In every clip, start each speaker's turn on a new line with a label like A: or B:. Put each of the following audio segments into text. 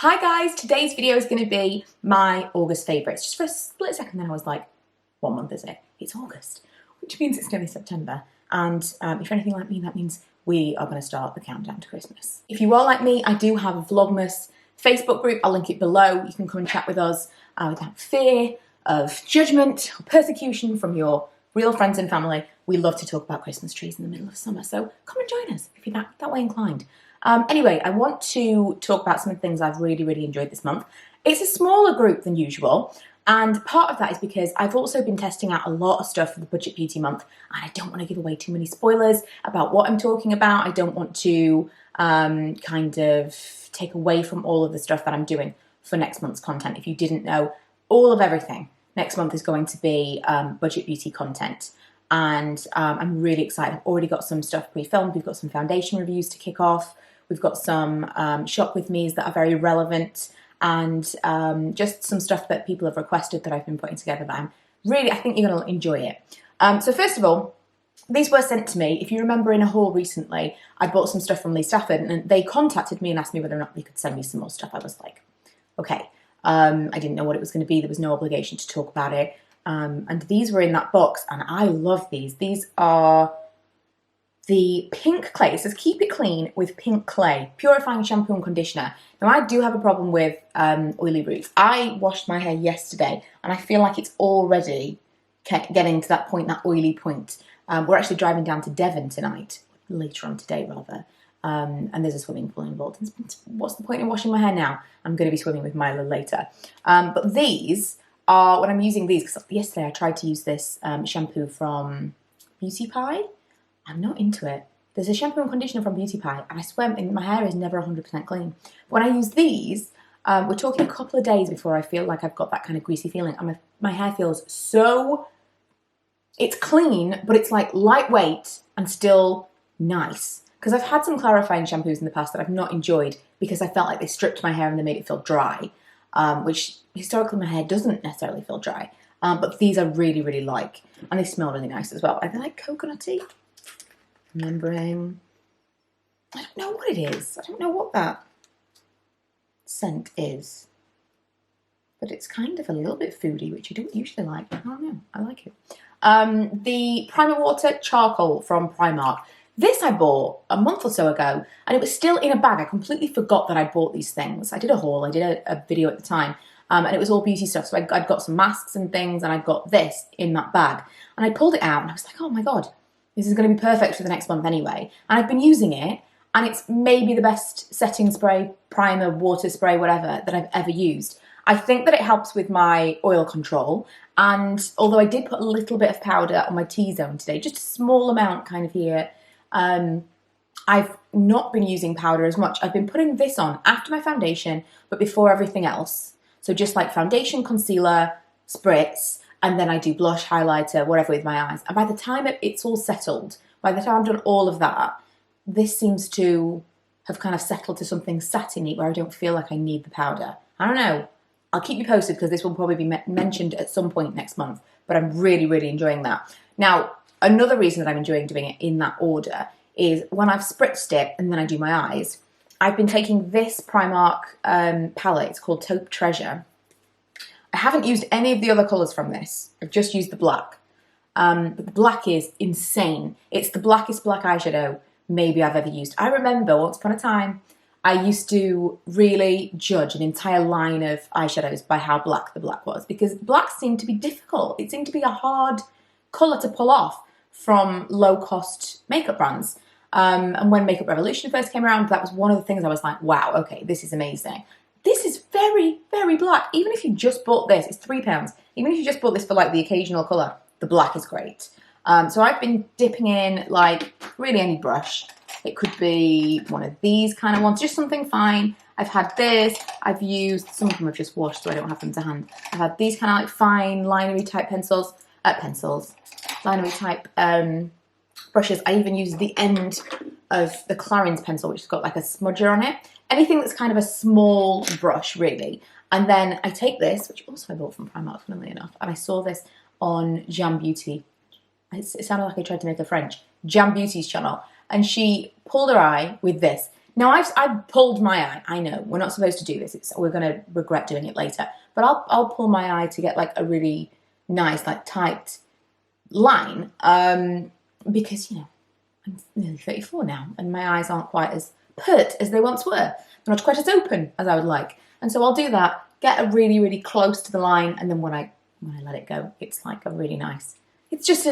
A: Hi guys, today's video is going to be my August favourites. Just for a split second then I was like, what month is it? It's August, which means it's nearly September. And if you're anything like me, that means we are going to start the countdown to Christmas. If you are like me, I do have a Vlogmas Facebook group. I'll link it below. You can come and chat with us without fear of judgment or persecution from your real friends and family. We love to talk about Christmas trees in the middle of summer, so come and join us if you're that way inclined. Anyway, I want to talk about some of the things I've really enjoyed this month. It's a smaller group than usual, and part of that is because I've also been testing out a lot of stuff for the Budget Beauty month, and I don't want to give away too many spoilers about what I'm talking about. I don't want to kind of take away from all of the stuff that I'm doing for next month's content. If you didn't know, all of everything next month is going to be Budget Beauty content. And I'm really excited. I've already got some stuff pre-filmed. We've got some foundation reviews to kick off. We've got some shop with me's that are very relevant, and just some stuff that people have requested that I've been putting together that I think you're going to enjoy it. So first of all, these were sent to me. If you remember in a haul recently, I bought some stuff from Stafford, and they contacted me and asked me whether or not they could send me some more stuff. I was like, okay. I didn't know what it was going to be. There was no obligation to talk about it. And these were in that box, and I love these. These are the pink clay. It says keep it clean with pink clay, purifying shampoo and conditioner. Now I do have a problem with oily roots. I washed my hair yesterday, and I feel like it's already getting to that point, that oily point. We're actually driving down to Devon tonight, later on today rather, and there's a swimming pool involved. What's the point in washing my hair now? I'm going to be swimming with Milo later. But these are, when I'm using these, because yesterday I tried to use this shampoo from Beauty Pie. I'm not into it. There's a shampoo and conditioner from Beauty Pie, and I swear my hair is never 100% clean. But when I use these, we're talking a couple of days before I feel like I've got that kind of greasy feeling. And my hair feels so, it's clean, but it's like lightweight and still nice. Because I've had some clarifying shampoos in the past that I've not enjoyed because I felt like they stripped my hair and they made it feel dry. Which historically my hair doesn't necessarily feel dry, but these I really like, and they smell really nice as well. Are they like coconutty? Remembering, I don't know what it is. I don't know what that scent is, but it's kind of a little bit foody, which you don't usually like. I don't know. I like it. The Primer Water Charcoal from Primark. This I bought a month or so ago, and it was still in a bag. I completely forgot that I bought these things. I did a haul, I did a video at the time, and it was all beauty stuff. So I'd got some masks and things, and I'd got this in that bag. And I pulled it out, and I was like, oh my God, this is going to be perfect for the next month anyway. And I've been using it, and it's maybe the best setting spray, primer, water spray, whatever, that I've ever used. I think that it helps with my oil control, and although I did put a little bit of powder on my T-zone today, just a small amount kind of here, I've not been using powder as much. I've been putting this on after my foundation, but before everything else. So just like foundation, concealer, spritz, and then I do blush, highlighter, whatever with my eyes. And by the time it's all settled, by the time I've done all of that, this seems to have kind of settled to something satiny where I don't feel like I need the powder. I don't know. I'll keep you posted because this will probably be mentioned at some point next month, but I'm really enjoying that. Now, another reason that I'm enjoying doing it in that order is when I've spritzed it and then I do my eyes, I've been taking this Primark palette. It's called Taupe Treasure. I haven't used any of the other colours from this. I've just used the black. But the black is insane. It's the blackest black eyeshadow maybe I've ever used. I remember once upon a time, I used to really judge an entire line of eyeshadows by how black the black was, because black seemed to be difficult. It seemed to be a hard colour to pull off from low-cost makeup brands. And when Makeup Revolution first came around, that was one of the things I was like, wow, okay, this is amazing. This is very black. Even if you just bought this, it's £3. Even if you just bought this for like the occasional colour, the black is great. So I've been dipping in like really any brush. It could be one of these kind of ones, just something fine. I've had this, I've used, some of them I've just washed so I don't have them to hand. I've had these kind of like fine linery type linery type brushes. I even used the end of the Clarins pencil, which has got like a smudger on it. Anything that's kind of a small brush, really. And then I take this, which also I bought from Primark, funnily enough, and I saw this on Jam Beauty. It sounded like I tried to make a French. Jam Beauty's channel. And she pulled her eye with this. Now I've pulled my eye. I know we're not supposed to do this. We're going to regret doing it later. But I'll pull my eye to get like a really nice, like tight line. Because, you know, I'm nearly 34 now and my eyes aren't quite as pert as they once were. They're not quite as open as I would like. And so I'll do that, get a really, really close to the line, and then when I let it go, it's like a really nice, it's just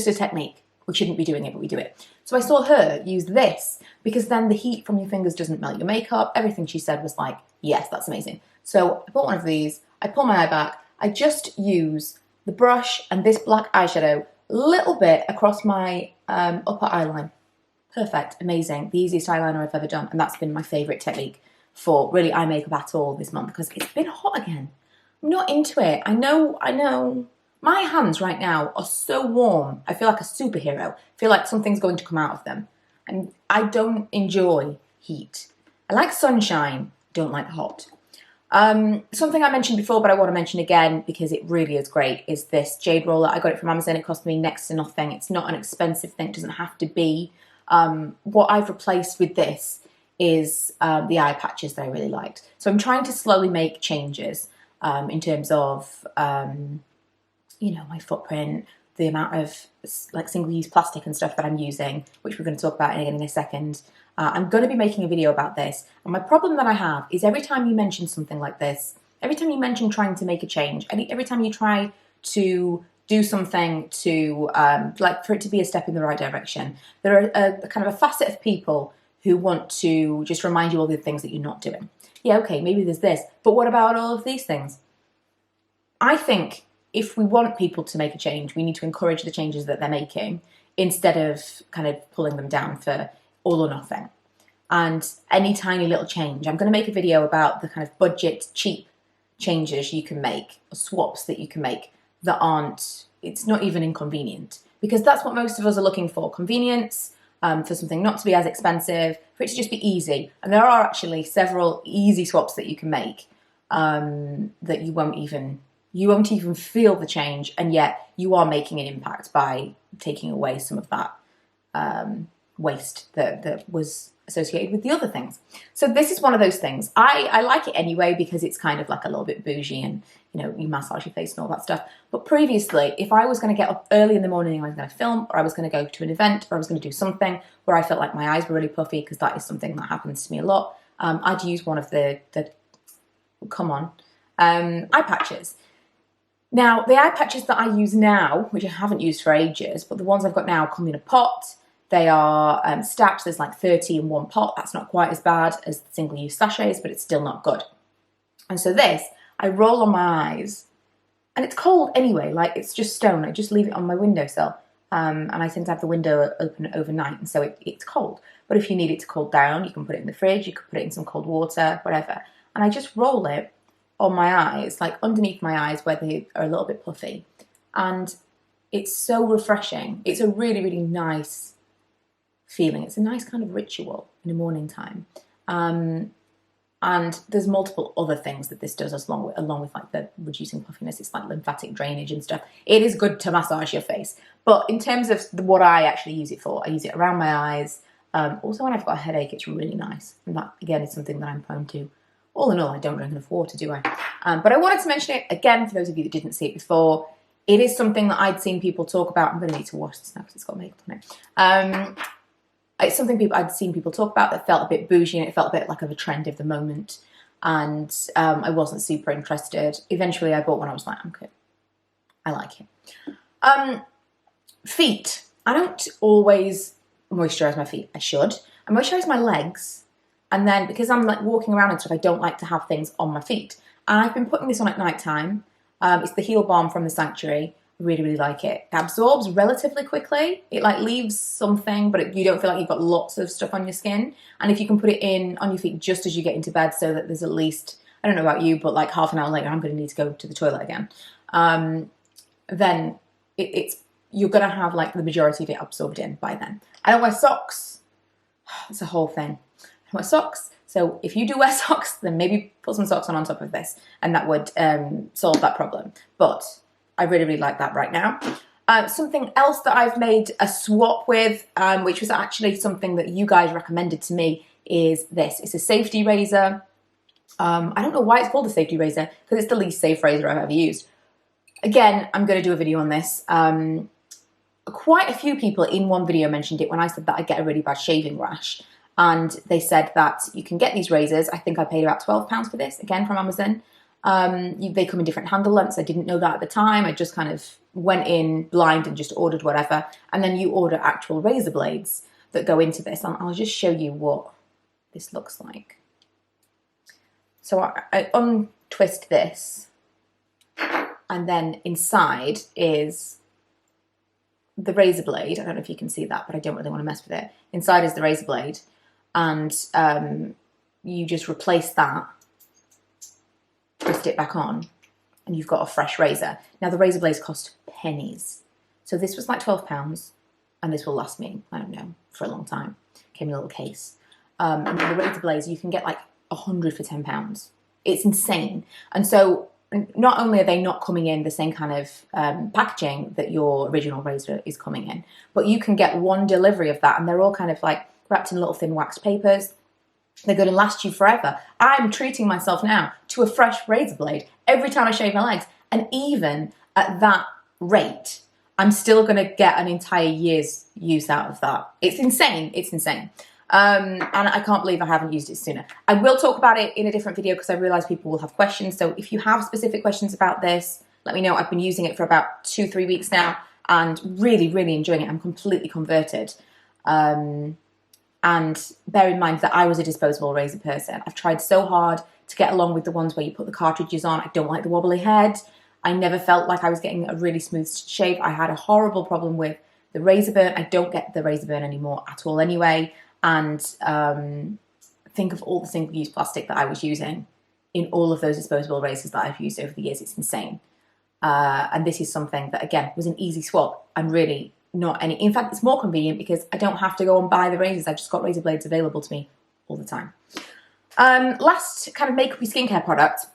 A: a technique. We shouldn't be doing it, but we do it. So I saw her use this because then the heat from your fingers doesn't melt your makeup. Everything she said was like, yes, that's amazing. So I bought one of these, I pull my eye back, I just use the brush and this black eyeshadow a little bit across my upper eye line. Perfect, amazing, the easiest eyeliner I've ever done, and that's been my favourite technique for really eye makeup at all this month because it's been hot again. I'm not into it. I know. My hands right now are so warm. I feel like a superhero. I feel like something's going to come out of them. And I don't enjoy heat. I like sunshine, don't like hot. Something I mentioned before, but I want to mention again because it really is great, is this Jade Roller. I got it from Amazon. It cost me next to nothing. It's not an expensive thing. It doesn't have to be. What I've replaced with this is the eye patches that I really liked. So I'm trying to slowly make changes in terms of, you know, my footprint, the amount of like single-use plastic and stuff that I'm using, which we're going to talk about again in a second. I'm going to be making a video about this. And my problem that I have is every time you mention something like this, every time you mention trying to make a change, every time you try to do something to, like for it to be a step in the right direction, there are a kind of a facet of people who want to just remind you all the things that you're not doing. Yeah, okay, maybe there's this, but what about all of these things? I think if we want people to make a change, we need to encourage the changes that they're making instead of kind of pulling them down for all or nothing. And any tiny little change, I'm going to make a video about the kind of budget, cheap changes you can make, or swaps that you can make that aren't, it's not even inconvenient. Because that's what most of us are looking for, convenience, for something not to be as expensive, for it to just be easy. And there are actually several easy swaps that you can make that you won't even feel the change, and yet you are making an impact by taking away some of that waste that was associated with the other things. So this is one of those things. I like it anyway because it's kind of like a little bit bougie and, you know, you massage your face and all that stuff. But previously, if I was going to get up early in the morning and I was going to film, or I was going to go to an event, or I was going to do something where I felt like my eyes were really puffy, because that is something that happens to me a lot, I'd use one of the eye patches. Now, the eye patches that I use now, which I haven't used for ages, but the ones I've got now come in a pot. They are stacked. There's like 30 in one pot. That's not quite as bad as the single-use sachets, but it's still not good. And so this, I roll on my eyes, and it's cold anyway. Like, it's just stone. I just leave it on my windowsill, and I tend to have the window open overnight, and so it's cold. But if you need it to cool down, you can put it in the fridge. You could put it in some cold water, whatever. And I just roll it on my eyes, like underneath my eyes where they are a little bit puffy. And it's so refreshing. It's a really, really nice feeling. It's a nice kind of ritual in the morning time. And there's multiple other things that this does along with like the reducing puffiness. It's like lymphatic drainage and stuff. It is good to massage your face. But in terms of what I actually use it for, I use it around my eyes. Also when I've got a headache, it's really nice. And that, again, is something that I'm prone to. All in all, I don't drink enough water, do I? But I wanted to mention it again for those of you that didn't see it before. It is something that I'd seen people talk about. I'm going to need to wash this now because it's got makeup on it. It's something I'd seen people talk about that felt a bit bougie, and it felt a bit like of a trend of the moment. And I wasn't super interested. Eventually, I bought one. I was like, okay, I like it. Feet. I don't always moisturise my feet. I should. I moisturise my legs. And then because I'm like walking around and stuff, I don't like to have things on my feet. And I've been putting this on at night time. It's the Heel Balm from the Sanctuary. I really, really like it. It absorbs relatively quickly. It like leaves something, but you don't feel like you've got lots of stuff on your skin. And if you can put it in on your feet just as you get into bed, so that there's at least, I don't know about you, but like half an hour later, I'm going to need to go to the toilet again. Then you're going to have like the majority of it absorbed in by then. I don't wear socks. It's a whole thing. I wear socks. So if you do wear socks, then maybe put some socks on top of this, and that would solve that problem. But I really, really like that right now. Something else that I've made a swap with, which was actually something that you guys recommended to me, is this. It's a safety razor. I don't know why it's called a safety razor, because it's the least safe razor I've ever used. Again, I'm going to do a video on this. Quite a few people in one video mentioned it when I said that I get a really bad shaving rash. And they said that you can get these razors. I think I paid about £12 for this, again, from Amazon. They come in different handle lengths. I didn't know that at the time. I just kind of went in blind and just ordered whatever. And then you order actual razor blades that go into this. And I'll just show you what this looks like. So I untwist this, and then inside is the razor blade. I don't know if you can see that, but I don't really want to mess with it. Inside is the razor blade, and you just replace that, twist it back on, and you've got a fresh razor. Now the razor blades cost pennies. So this was like £12, and this will last me, I don't know, for a long time. Came in a little case. And the razor blades, you can get like 100 for £10. It's insane. And so not only are they not coming in the same kind of packaging that your original razor is coming in, but you can get one delivery of that, and they're all kind of like wrapped in little thin waxed papers. They're going to last you forever. I'm treating myself now to a fresh razor blade every time I shave my legs. And even at that rate, I'm still going to get an entire year's use out of that. It's insane. It's insane. And I can't believe I haven't used it sooner. I will talk about it in a different video because I realise people will have questions. So if you have specific questions about this, let me know. I've been using it for about 2-3 weeks now and really, really enjoying it. I'm completely converted. And bear in mind that I was a disposable razor person. I've tried so hard to get along with the ones where you put the cartridges on. I don't like the wobbly head. I never felt like I was getting a really smooth shave. I had a horrible problem with the razor burn. I don't get the razor burn anymore at all anyway. And think of all the single-use plastic that I was using in all of those disposable razors that I've used over the years. It's insane. And this is something that, again, was an easy swap and really not any... In fact, it's more convenient because I don't have to go and buy the razors. I've just got razor blades available to me all the time. Last kind of makeup-y skincare product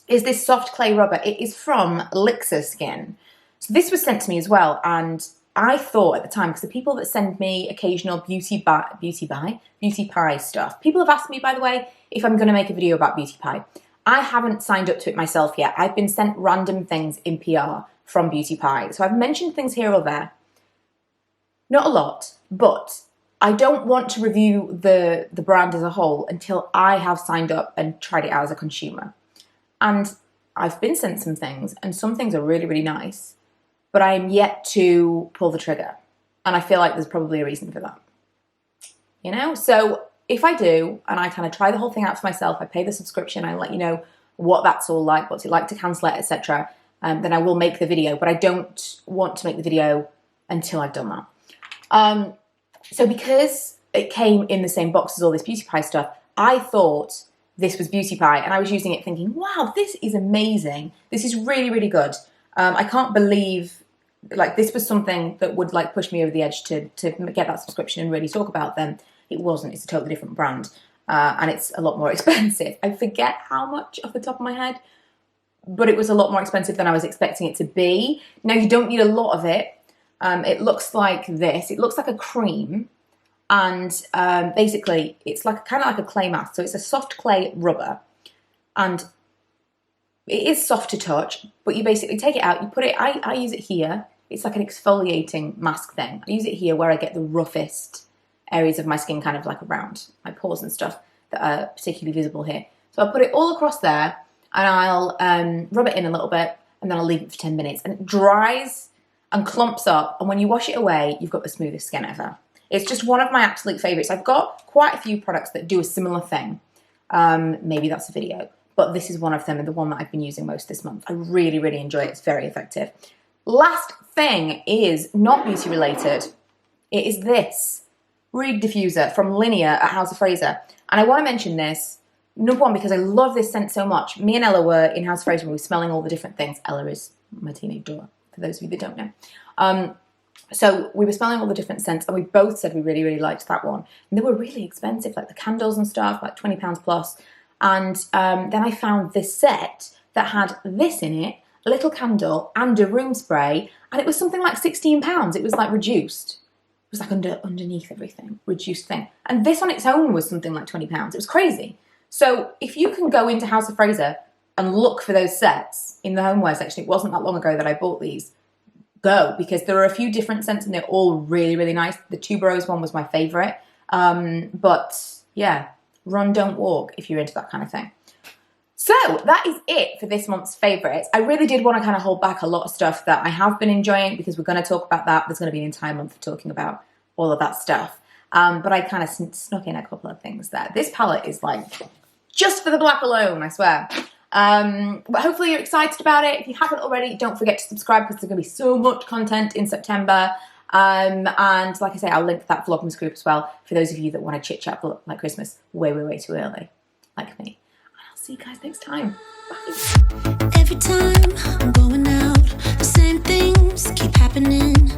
A: is this soft clay rubber. It is from Lixirskin. So this was sent to me as well, and I thought at the time, because the people that send me occasional beauty pie stuff, people have asked me, by the way, if I'm going to make a video about beauty pie. I haven't signed up to it myself yet. I've been sent random things in PR from beauty pie. So I've mentioned things here or there. Not a lot, but I don't want to review the brand as a whole until I have signed up and tried it out as a consumer. And I've been sent some things, and some things are really, really nice. But I am yet to pull the trigger. And I feel like there's probably a reason for that. You know? So if I do, and I kind of try the whole thing out for myself, I pay the subscription, I let you know what that's all like, what's it like to cancel it, etc., then I will make the video. But I don't want to make the video until I've done that. So because it came in the same box as all this beauty pie stuff, I thought this was beauty pie. And I was using it thinking, wow, this is amazing. This is really, really good. I can't believe... Like, this was something that would, like, push me over the edge to get that subscription and really talk about them. It wasn't. It's a totally different brand. And it's a lot more expensive. I forget how much off the top of my head, but it was a lot more expensive than I was expecting it to be. Now, you don't need a lot of it. It looks like this. It looks like a cream. And basically, it's like kind of like a clay mask. So it's a soft clay rubber. And it is soft to touch, but you basically take it out, you put it, I use it here. It's like an exfoliating mask thing. I use it here where I get the roughest areas of my skin, kind of like around my pores and stuff that are particularly visible here. So I'll put it all across there, and I'll rub it in a little bit, and then I'll leave it for 10 minutes. And it dries and clumps up, and when you wash it away, you've got the smoothest skin ever. It's just one of my absolute favourites. I've got quite a few products that do a similar thing. Maybe that's a video. But this is one of them, and the one that I've been using most this month. I really, really enjoy it. It's very effective. Last thing is not beauty related. It is this Rig Diffuser from Linea at House of Fraser. And I want to mention this, number one, because I love this scent so much. Me and Ella were in House of Fraser and we were smelling all the different things. Ella is my teenage daughter, for those of you that don't know. So we were smelling all the different scents, and we both said we really, really liked that one. And they were really expensive, like the candles and stuff, like £20 plus. And then I found this set that had this in it, a little candle and a room spray, and it was something like £16. It was like reduced. It was like underneath everything, reduced thing. And this on its own was something like £20. It was crazy. So if you can go into House of Fraser and look for those sets in the homeware section, it wasn't that long ago that I bought these, go, because there are a few different scents and they're all really, really nice. The Tuberose one was my favourite. But yeah, run, don't walk if you're into that kind of thing. So that is it for this month's favourites. I really did want to kind of hold back a lot of stuff that I have been enjoying because we're going to talk about that. There's going to be an entire month of talking about all of that stuff. But I kind of snuck in a couple of things there. This palette is like just for the black alone, I swear. But hopefully you're excited about it. If you haven't already, don't forget to subscribe because there's going to be so much content in September. And like I say, I'll link that Vlogmas group as well for those of you that want to chit chat for like Christmas way, way, way too early, like me. See you guys next time. Bye.
B: Every time I'm going out, the same things keep happening.